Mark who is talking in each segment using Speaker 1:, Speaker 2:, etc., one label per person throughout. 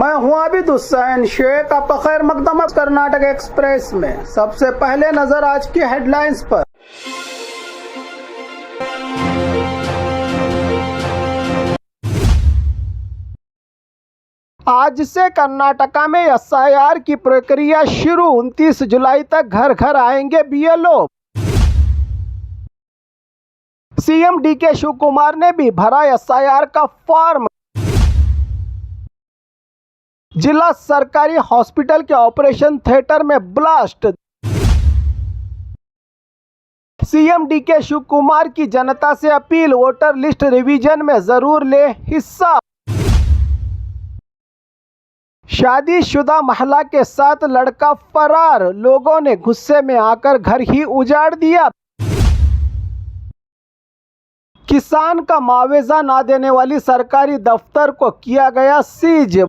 Speaker 1: मैं हूं आबिद हुसैन शेख। आपका खैर मकदम है कर्नाटक एक्सप्रेस में। सबसे पहले नजर आज की हेडलाइंस पर। आज से कर्नाटका में एसआईआर की प्रक्रिया शुरू। 29 जुलाई तक घर घर आएंगे बीएलओ। सीएम डीके शिवकुमार ने भी भरा एसआईआर का फॉर्म। जिला सरकारी हॉस्पिटल के ऑपरेशन थिएटर में ब्लास्ट। सीएम डीके शिवकुमार की जनता से अपील, वोटर लिस्ट रिवीजन में जरूर ले हिस्सा। शादीशुदा महिला के साथ लड़का फरार, लोगों ने गुस्से में आकर घर ही उजाड़ दिया। किसान का मुआवजा न देने वाली सरकारी दफ्तर को किया गया सीज।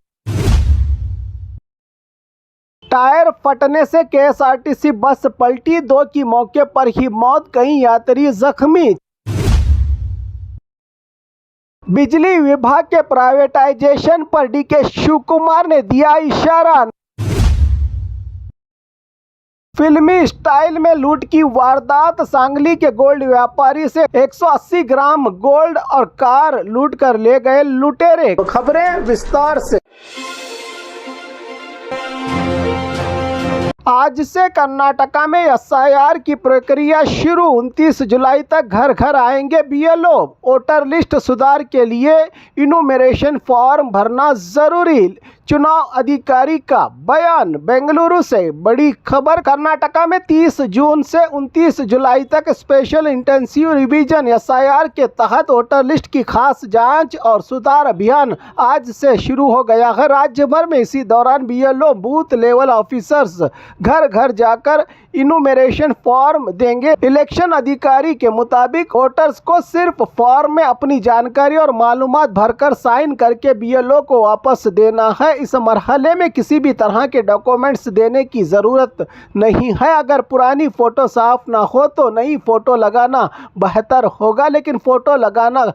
Speaker 1: टायर फटने से केएसआरटीसी बस पलटी, 2 की मौके पर ही मौत, कई यात्री जख्मी। बिजली विभाग के प्राइवेटाइजेशन पर डीके शिवकुमार ने दिया इशारा। फिल्मी स्टाइल में लूट की वारदात, सांगली के गोल्ड व्यापारी से 180 ग्राम गोल्ड और कार लूट कर ले गए लुटेरे। खबरें विस्तार से। आज से कर्नाटका में एसआईआर की प्रक्रिया शुरू। 29 जुलाई तक घर घर आएंगे बीएलओ। वोटर लिस्ट सुधार के लिए इनुमरेशन फॉर्म भरना जरूरी, चुनाव अधिकारी का बयान। बेंगलुरु से बड़ी खबर। कर्नाटका में 30 जून से 29 जुलाई तक स्पेशल इंटेंसिव रिवीजन एसआईआर के तहत वोटर लिस्ट की खास जांच और सुधार अभियान आज से शुरू हो गया है। राज्य भर में इसी दौरान बीएलओ बूथ लेवल ऑफिसर्स घर घर जाकर इनुमरेशन फॉर्म देंगे। इलेक्शन अधिकारी के मुताबिक वोटर्स को सिर्फ फॉर्म में अपनी जानकारी और मालूमात भरकर साइन करके बीएलओ को वापस देना है। इस मरहले में किसी भी तरह के डॉक्यूमेंट्स देने की ज़रूरत नहीं है। अगर पुरानी फ़ोटो साफ ना हो तो नई फ़ोटो लगाना बेहतर होगा, लेकिन फ़ोटो लगाना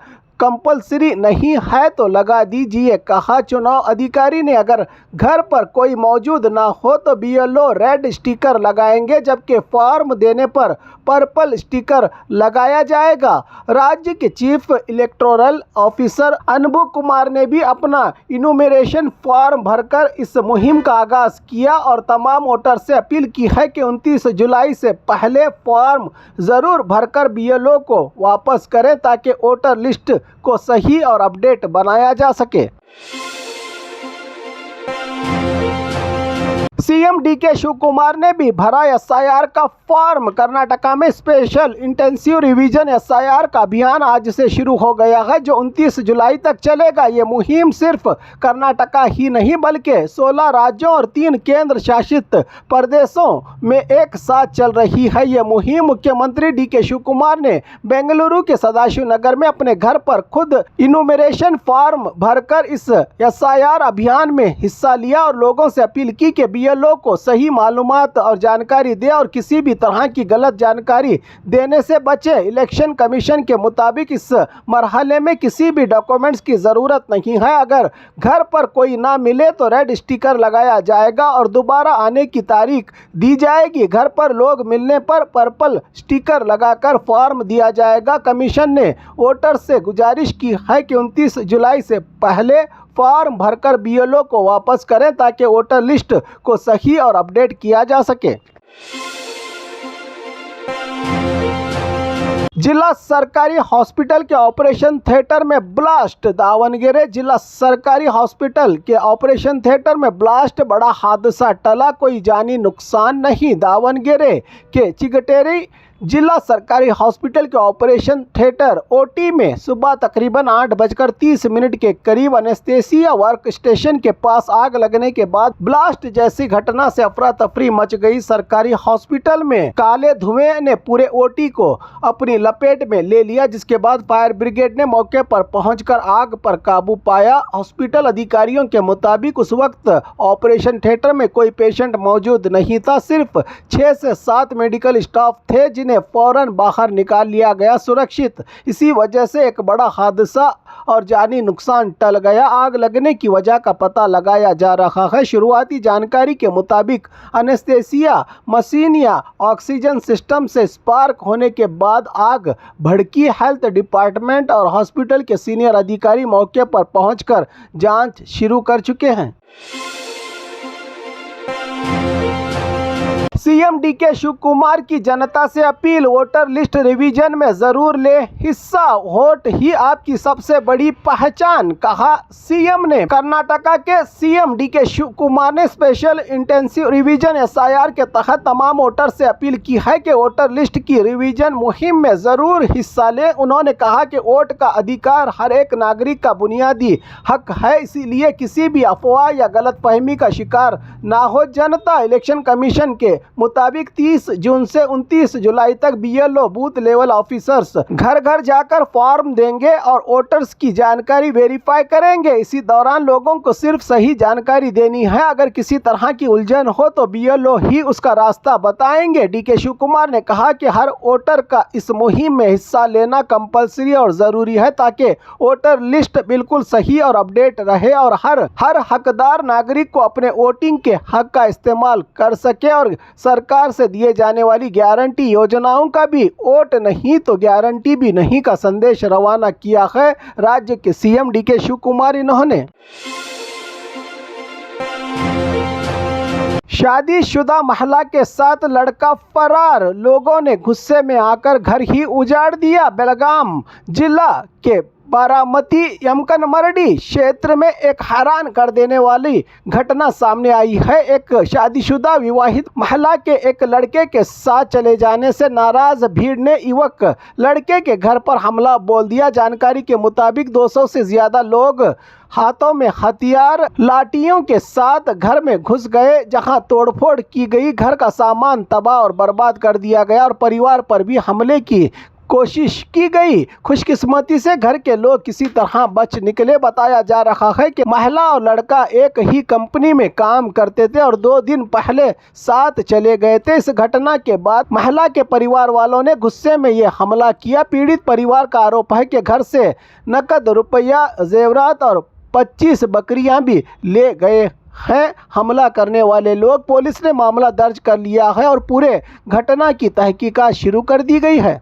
Speaker 1: कंपलसरी नहीं है तो लगा दीजिए, कहा चुनाव अधिकारी ने। अगर घर पर कोई मौजूद ना हो तो बीएलओ रेड स्टिकर लगाएंगे, जबकि फॉर्म देने पर पर्पल स्टिकर लगाया जाएगा। राज्य के चीफ इलेक्टोरल ऑफिसर अनुभव कुमार ने भी अपना इनुमरेशन फॉर्म भरकर इस मुहिम का आगाज किया और तमाम वोटर से अपील की है कि 29 जुलाई से पहले फॉर्म ज़रूर भरकर बीएलओ को वापस करें ताकि वोटर लिस्ट को सही और अपडेट बनाया जा सके। सीएम डीके शिवकुमार ने भी भरा एसआईआर का फॉर्म। कर्नाटका में स्पेशल इंटेंसिव रिवीजन एसआईआर का अभियान आज से शुरू हो गया है, जो 29 जुलाई तक चलेगा। ये मुहिम सिर्फ कर्नाटका ही नहीं बल्कि 16 राज्यों और 3 केंद्र शासित प्रदेशों में एक साथ चल रही है। ये मुहिम मुख्यमंत्री डीके शिवकुमार ने बेंगलुरु के सदाशिव नगर में अपने घर पर खुद इनुमरेशन फॉर्म भरकर इस एसआईआर अभियान में हिस्सा लिया और लोगों से अपील की कि बीएलओ को सही मालूमात और जानकारी दे और किसी भी तरह की गलत जानकारी देने से बचे। इलेक्शन कमीशन के मुताबिक इस मरहले में किसी भी डॉक्यूमेंट्स की ज़रूरत नहीं है। अगर घर पर कोई ना मिले तो रेड स्टिकर लगाया जाएगा और दोबारा आने की तारीख दी जाएगी। घर पर लोग मिलने पर पर्पल स्टिकर लगाकर फॉर्म दिया जाएगा। कमीशन ने वोटर से गुजारिश की है कि 29 जुलाई से पहले फॉर्म भरकर बीएलओ को वापस करें ताकि वोटर लिस्ट को सही और अपडेट किया जा सके। जिला सरकारी हॉस्पिटल के ऑपरेशन थिएटर में ब्लास्ट। दावणगेरे जिला सरकारी हॉस्पिटल के ऑपरेशन थिएटर में ब्लास्ट, बड़ा हादसा टला, कोई जानी नुकसान नहीं। दावणगेरे के चिगटेरी जिला सरकारी हॉस्पिटल के ऑपरेशन थिएटर ओटी में सुबह तकरीबन 8:30 के करीब एनेस्थेसिया वर्क स्टेशन के पास आग लगने के बाद ब्लास्ट जैसी घटना से अफरा तफरी मच गई। सरकारी हॉस्पिटल में काले धुएं ने पूरे ओटी को अपनी लपेट में ले लिया, जिसके बाद फायर ब्रिगेड ने मौके पर पहुंचकर आग पर काबू पाया। हॉस्पिटल अधिकारियों के मुताबिक उस वक्त ऑपरेशन थिएटर में कोई पेशेंट मौजूद नहीं था। सिर्फ 6 से 7 मेडिकल स्टाफ थे जिन्हें उन्हें फौरन बाहर निकाल लिया गया सुरक्षित। इसी वजह से एक बड़ा हादसा और जानी नुकसान टल गया। आग लगने की वजह का पता लगाया जा रहा है। शुरुआती जानकारी के मुताबिक एनेस्थेसिया मशीन या ऑक्सीजन सिस्टम से स्पार्क होने के बाद आग भड़की। हेल्थ डिपार्टमेंट और हॉस्पिटल के सीनियर अधिकारी मौके पर पहुंचकर जांच शुरू कर चुके हैं। सीएम डीके शिव कुमार की जनता से अपील, वोटर लिस्ट रिवीजन में जरूर ले हिस्सा, वोट ही आपकी सबसे बड़ी पहचान, कहा सीएम ने। कर्नाटका के सीएम डीके शिव कुमार ने स्पेशल इंटेंसिव रिवीजन एसआईआर के तहत तमाम वोटर से अपील की है कि वोटर लिस्ट की रिवीजन मुहिम में जरूर हिस्सा लें। उन्होंने कहा कि वोट का अधिकार हर एक नागरिक का बुनियादी हक है, इसीलिए किसी भी अफवाह या गलतफहमी का शिकार ना हो। जनता इलेक्शन कमीशन के मुताबिक 30 जून से 29 जुलाई तक बीएलओ बूथ लेवल ऑफिसर्स घर घर जाकर फॉर्म देंगे और वोटर्स की जानकारी वेरीफाई करेंगे। इसी दौरान लोगों को सिर्फ सही जानकारी देनी है। अगर किसी तरह की उलझन हो तो बीएलओ ही उसका रास्ता बताएंगे। डीके शिव कुमार ने कहा कि हर वोटर का इस मुहिम में हिस्सा लेना कंपलसरी और ज़रूरी है ताकि वोटर लिस्ट बिल्कुल सही और अपडेट रहे और हर हकदार नागरिक को अपने वोटिंग के हक का इस्तेमाल कर सके। और सरकार से दिए जाने वाली गारंटी योजनाओं का भी वोट नहीं तो गारंटी भी नहीं का संदेश रवाना किया है राज्य के सीएम डीके शिव कुमार। इन्होंने शादीशुदा महिला के साथ लड़का फरार, लोगों ने गुस्से में आकर घर ही उजाड़ दिया। बेलगाम जिला के बारामती यमकनमरडी क्षेत्र में एक हैरान कर देने वाली घटना सामने आई है। एक शादीशुदा विवाहित महिला के एक लड़के के साथ चले जाने से नाराज भीड़ ने युवक लड़के के घर पर हमला बोल दिया। जानकारी के मुताबिक 200 से ज्यादा लोग हाथों में हथियार लाठियों के साथ घर में घुस गए, जहां तोड़फोड़ की गई, घर का सामान तबाह और बर्बाद कर दिया गया और परिवार पर भी हमले की कोशिश की गई। खुशकिस्मती से घर के लोग किसी तरह बच निकले। बताया जा रहा है कि महिला और लड़का एक ही कंपनी में काम करते थे और 2 दिन पहले साथ चले गए थे। इस घटना के बाद महिला के परिवार वालों ने गुस्से में ये हमला किया। पीड़ित परिवार का आरोप है कि घर से नकद रुपया, जेवरात और 25 बकरियां भी ले गए हैं। हमला करने वाले लोग, पुलिस ने मामला दर्ज कर लिया है और पूरे घटना की तहकीकात शुरू कर दी गई है।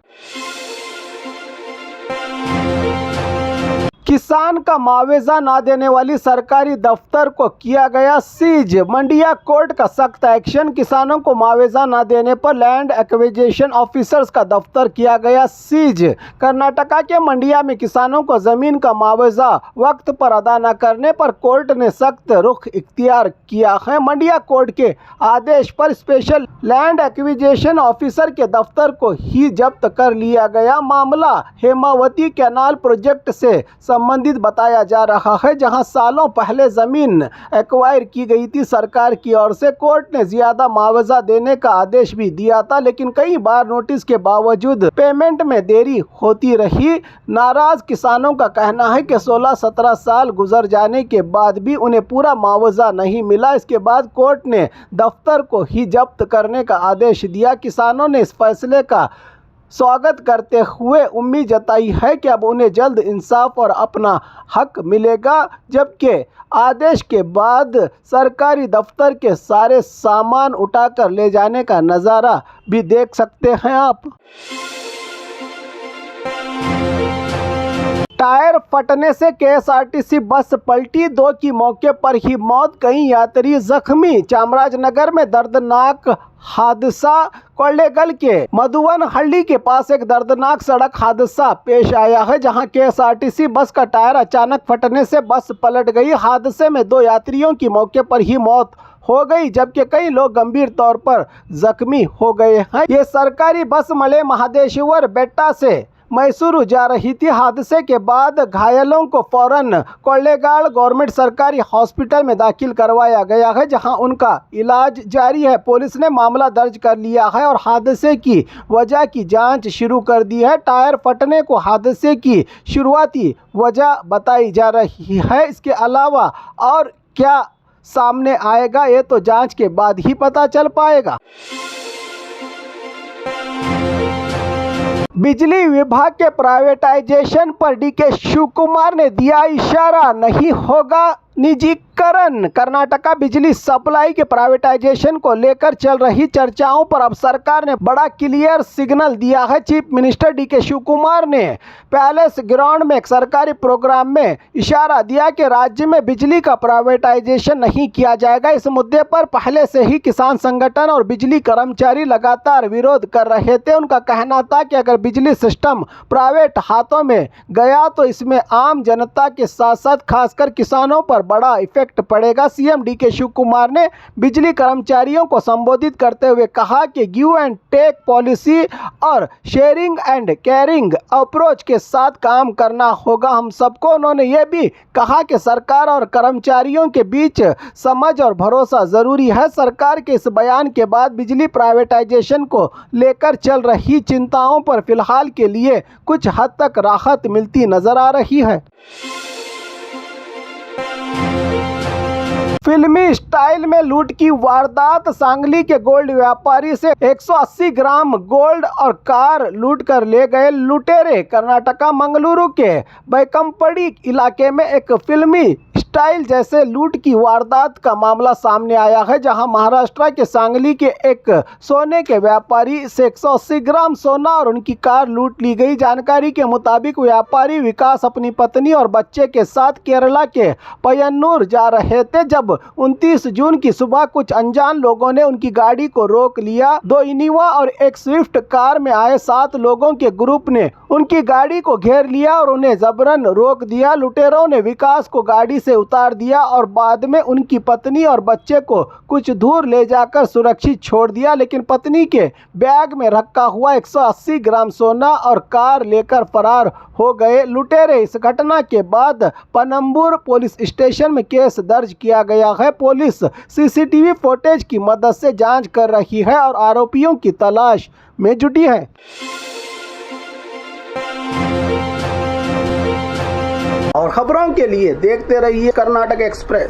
Speaker 1: किसान का मुआवजा ना देने वाली सरकारी दफ्तर को किया गया सीज, मंडिया कोर्ट का सख्त एक्शन। किसानों को मुआवजा ना देने पर लैंड एक्विजिशन ऑफिसर्स का दफ्तर किया गया सीज। कर्नाटका के मंडिया में किसानों को जमीन का मुआवजा वक्त पर अदा न करने पर कोर्ट ने सख्त रुख इख्तियार किया है। मंडिया कोर्ट के आदेश पर स्पेशल लैंड एक्विजिशन ऑफिसर के दफ्तर को ही जब्त कर लिया गया। मामला हेमावती कैनाल प्रोजेक्ट से संबंधित बताया जा रहा है, जहां सालों पहले जमीन एक्वायर की गई थी। सरकार की ओर से कोर्ट ने ज्यादा मुआवजा देने का आदेश भी दिया था, लेकिन कई बार नोटिस के बावजूद पेमेंट में देरी होती रही। नाराज किसानों का कहना है कि 16-17 साल गुजर जाने के बाद भी उन्हें पूरा मुआवजा नहीं मिला। इसके बाद कोर्ट ने दफ्तर को ही जब्त करने का आदेश दिया। किसानों ने इस फैसले का स्वागत करते हुए उम्मीद जताई है कि अब उन्हें जल्द इंसाफ और अपना हक मिलेगा। जबकि आदेश के बाद सरकारी दफ्तर के सारे सामान उठाकर ले जाने का नज़ारा भी देख सकते हैं आप। टायर फटने से केएसआरटीसी बस पलटी, 2 की मौके पर ही मौत, कई यात्री जख्मी। चामराजनगर में दर्दनाक हादसा। कोल्लेगल के मधुवनहल्ली के पास एक दर्दनाक सड़क हादसा पेश आया है, जहां केएसआरटीसी बस का टायर अचानक फटने से बस पलट गई। हादसे में 2 यात्रियों की मौके पर ही मौत हो गई, जबकि कई लोग गंभीर तौर पर जख्मी हो गए हैं। ये सरकारी बस मले महादेश्वर बेट्टा से मैसूरू जा रही थी। हादसे के बाद घायलों को फौरन कोल्लेगाल गवर्नमेंट सरकारी हॉस्पिटल में दाखिल करवाया गया है, जहां उनका इलाज जारी है। पुलिस ने मामला दर्ज कर लिया है और हादसे की वजह की जांच शुरू कर दी है। टायर फटने को हादसे की शुरुआती वजह बताई जा रही है। इसके अलावा और क्या सामने आएगा ये तो जांच के बाद ही पता चल पाएगा। बिजली विभाग के प्राइवेटाइजेशन पर डीके शिवकुमार ने दिया इशारा, नहीं होगा निजीकरण। कर्नाटका बिजली सप्लाई के प्राइवेटाइजेशन को लेकर चल रही चर्चाओं पर अब सरकार ने बड़ा क्लियर सिग्नल दिया है। चीफ मिनिस्टर डीके शिवकुमार ने पैलेस ग्राउंड में एक सरकारी प्रोग्राम में इशारा दिया कि राज्य में बिजली का प्राइवेटाइजेशन नहीं किया जाएगा। इस मुद्दे पर पहले से ही किसान संगठन और बिजली कर्मचारी लगातार विरोध कर रहे थे। उनका कहना था कि अगर बिजली सिस्टम प्राइवेट हाथों में गया तो इसमें आम जनता के साथ साथ खासकर किसानों पर बड़ा इफेक्ट पड़ेगा। सीएम डीके शिवकुमार ने बिजली कर्मचारियों को संबोधित करते हुए कहा कि गिव एंड टेक पॉलिसी और शेयरिंग एंड केयरिंग अप्रोच के साथ काम करना होगा हम सबको। उन्होंने ये भी कहा कि सरकार और कर्मचारियों के बीच समझ और भरोसा जरूरी है। सरकार के इस बयान के बाद बिजली प्राइवेटाइजेशन को लेकर चल रही चिंताओं पर फिलहाल के लिए कुछ हद तक राहत मिलती नजर आ रही है। फिल्मी स्टाइल में लूट की वारदात, सांगली के गोल्ड व्यापारी से 180 ग्राम गोल्ड और कार लूट कर ले गए लुटेरे। कर्नाटका मंगलुरु के बैकंपड़ी इलाके में एक फिल्मी स्टाइल जैसे लूट की वारदात का मामला सामने आया है, जहां महाराष्ट्र के सांगली के एक सोने के व्यापारी से 180 ग्राम सोना और उनकी कार लूट ली गई। जानकारी के मुताबिक व्यापारी विकास अपनी पत्नी और बच्चे के साथ केरला के पयन्नूर जा रहे थे जब 29 जून की सुबह कुछ अनजान लोगों ने उनकी गाड़ी को रोक लिया। 2 इनोवा और एक स्विफ्ट कार में आए 7 लोगों के ग्रुप ने उनकी गाड़ी को घेर लिया और उन्हें जबरन रोक दिया। लुटेरों ने विकास को गाड़ी से उतार दिया और बाद में उनकी पत्नी और बच्चे को कुछ दूर ले जाकर सुरक्षित छोड़ दिया, लेकिन पत्नी के बैग में रखा हुआ 180 ग्राम सोना और कार लेकर फरार हो गए लुटेरे। इस घटना के बाद पनम्बूर पुलिस स्टेशन में केस दर्ज किया गया है। पुलिस सीसीटीवी फुटेज की मदद से जांच कर रही है और आरोपियों की तलाश में जुटी है। और खबरों के लिए देखते रहिए कर्नाटक एक्सप्रेस।